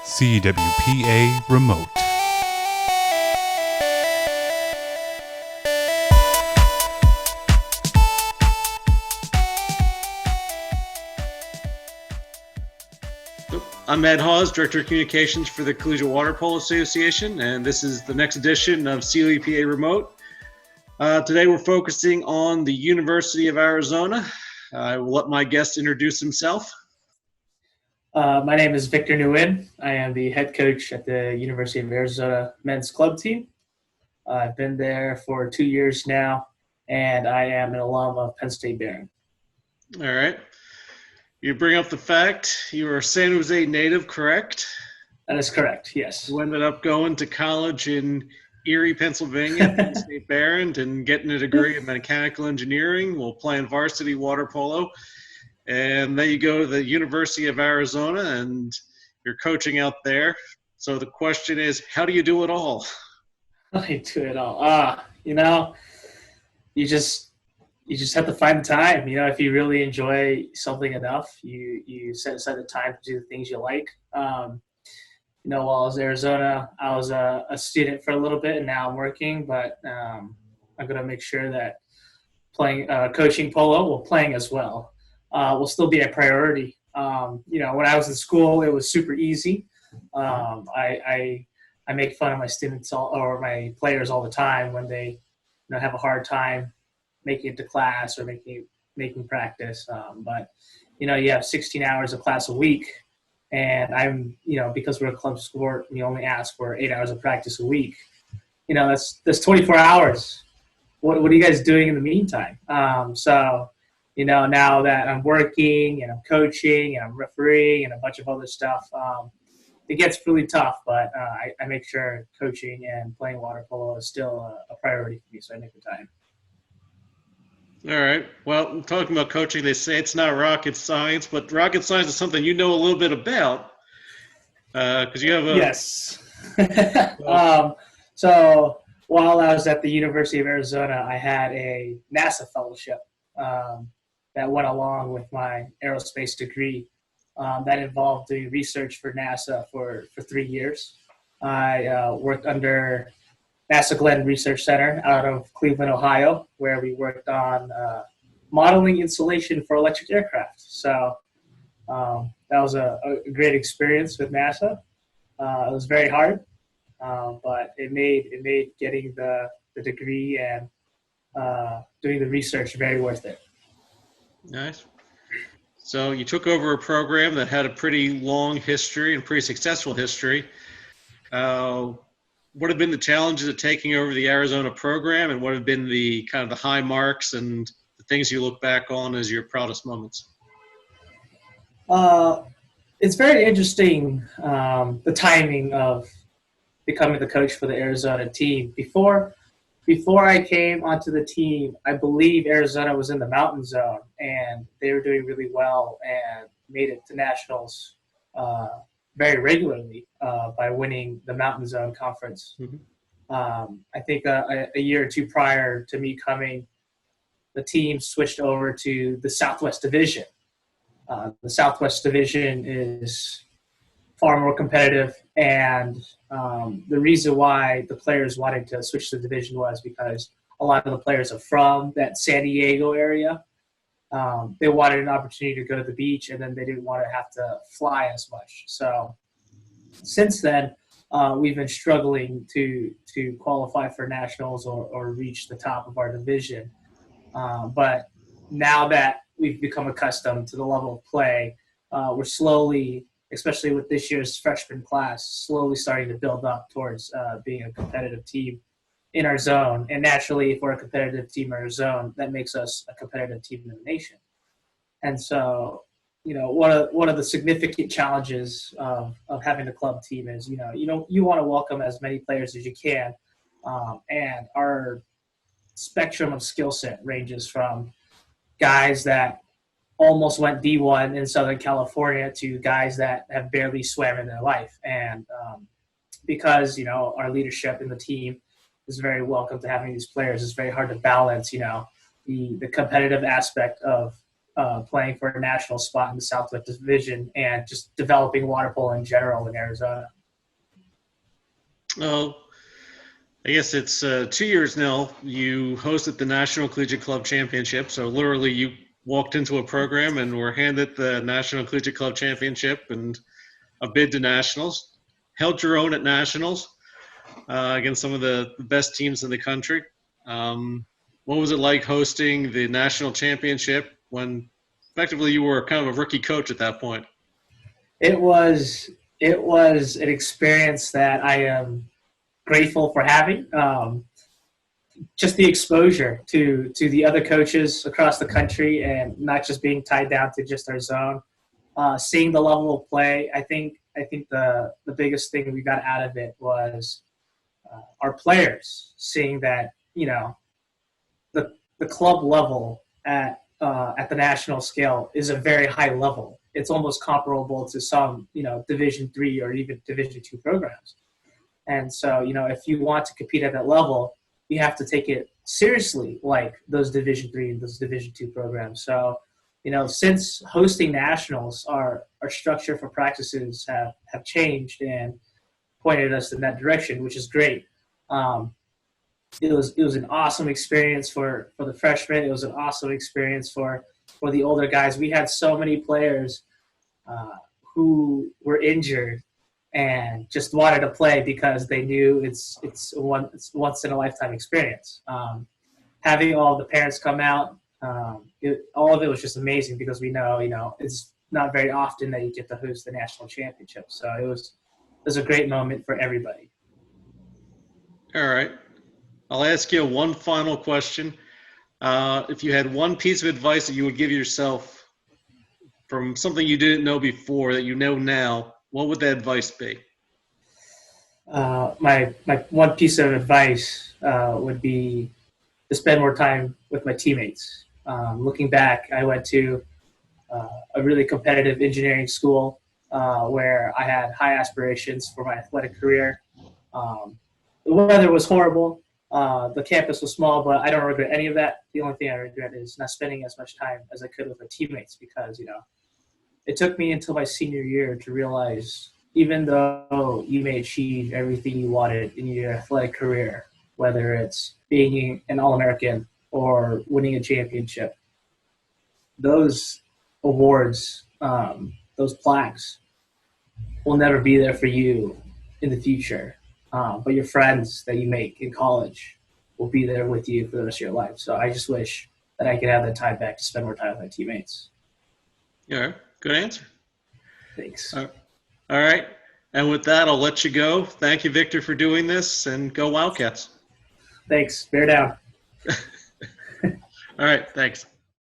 CWPA Remote. I'm Ed Hawes, Director of Communications for the Collegiate Water Polo Association, and this is the next edition of CWPA Remote. Today we're focusing on the University of Arizona. I will let my guest introduce himself. My name is Victor Nguyen. I am the head coach at the University of Arizona men's club team. I've been there for 2 years now, and I am an alum of Penn State Barron. All right. You bring up the fact you are a San Jose native, correct? That is correct, yes. You ended up going to college in Erie, Pennsylvania, Penn State Barron, and getting a degree in mechanical engineering while playing varsity water polo. And then you go to the University of Arizona and you're coaching out there. So the question is, how do you do it all? How do you do it all? You just have to find the time. If you really enjoy something enough, you set aside the time to do the things you like. While I was in Arizona, I was a student for a little bit, and now I'm working. But I'm going to make sure that coaching polo, playing as well, will still be a priority. When I was in school, it was super easy. I make fun of my students or my players all the time when they have a hard time making it to class or making practice. But you have 16 hours of class a week, and I'm because we're a club sport, we only ask for 8 hours of practice a week. That's 24 hours. What are you guys doing in the meantime? Now that I'm working and I'm coaching and I'm refereeing and a bunch of other stuff, it gets really tough, but I make sure coaching and playing water polo is still a priority for me, so I make the time. All right. Well, talking about coaching, they say it's not rocket science, but rocket science is something you know a little bit about because you have a – Yes. So while I was at the University of Arizona, I had a NASA fellowship that went along with my aerospace degree that involved doing research for NASA for 3 years. I worked under NASA Glenn Research Center out of Cleveland, Ohio, where we worked on modeling insulation for electric aircraft. So that was a great experience with NASA. It was very hard, but it made getting the degree and doing the research very worth it. Nice. So you took over a program that had a pretty long history and pretty successful history. What have been the challenges of taking over the Arizona program, and what have been the kind of the high marks and the things you look back on as your proudest moments? It's very interesting, the timing of becoming the coach for the Arizona team. Before I came onto the team, I believe Arizona was in the Mountain Zone, and they were doing really well and made it to nationals very regularly by winning the Mountain Zone Conference. Mm-hmm. I think a year or two prior to me coming, the team switched over to the Southwest Division. The Southwest Division is far more competitive, and the reason why the players wanted to switch the division was because a lot of the players are from that San Diego area. They wanted an opportunity to go to the beach, and then they didn't want to have to fly as much. So since then, we've been struggling to qualify for nationals or reach the top of our division. But now that we've become accustomed to the level of play, we're slowly, especially with this year's freshman class, slowly starting to build up towards being a competitive team in our zone. And naturally, if we're a competitive team in our zone, that makes us a competitive team in the nation. And so, one of the significant challenges of having a club team is, you want to welcome as many players as you can. And our spectrum of skill set ranges from guys that almost went D1 in Southern California to guys that have barely swam in their life. And because, our leadership in the team is very welcome to having these players, it's very hard to balance, the competitive aspect of playing for a national spot in the Southwest Division and just developing water polo in general in Arizona. Oh, I guess it's 2 years now. You hosted the National Collegiate Club Championship. So literally you walked into a program and were handed the National Collegiate Club Championship and a bid to nationals. Held your own at nationals against some of the best teams in the country. What was it like hosting the national championship when effectively you were kind of a rookie coach at that point? It was an experience that I am grateful for having. Just the exposure to the other coaches across the country and not just being tied down to just our zone. Seeing the level of play, I think the biggest thing we got out of it was our players seeing that, you know, the club level at the national scale is a very high level. It's almost comparable to some, you know, Division III or even Division II programs. And so, you know, if you want to compete at that level, you have to take it seriously, like those Division III and those Division II programs. So, you know, since hosting nationals, our structure for practices have changed and pointed us in that direction, which is great. It was an awesome experience for the freshmen. It was an awesome experience for the older guys. We had so many players who were injured and just wanted to play because they knew it's once in a lifetime experience. Having all the parents come out, all of it was just amazing because we know, you know, it's not very often that you get to host the national championship. So it was a great moment for everybody. All right. I'll ask you one final question. If you had one piece of advice that you would give yourself from something you didn't know before that you know now, what would that advice be? My one piece of advice would be to spend more time with my teammates. Looking back, I went to a really competitive engineering school where I had high aspirations for my athletic career. The weather was horrible. The campus was small, but I don't regret any of that. The only thing I regret is not spending as much time as I could with my teammates because, you know, it took me until my senior year to realize even though you may achieve everything you wanted in your athletic career, whether it's being an All-American or winning a championship, those awards, those plaques will never be there for you in the future. But your friends that you make in college will be there with you for the rest of your life. So I just wish that I could have that time back to spend more time with my teammates. Yeah, good answer. Thanks. All right. And with that, I'll let you go. Thank you, Victor, for doing this, and go Wildcats. Thanks. Bear down. All right. Thanks.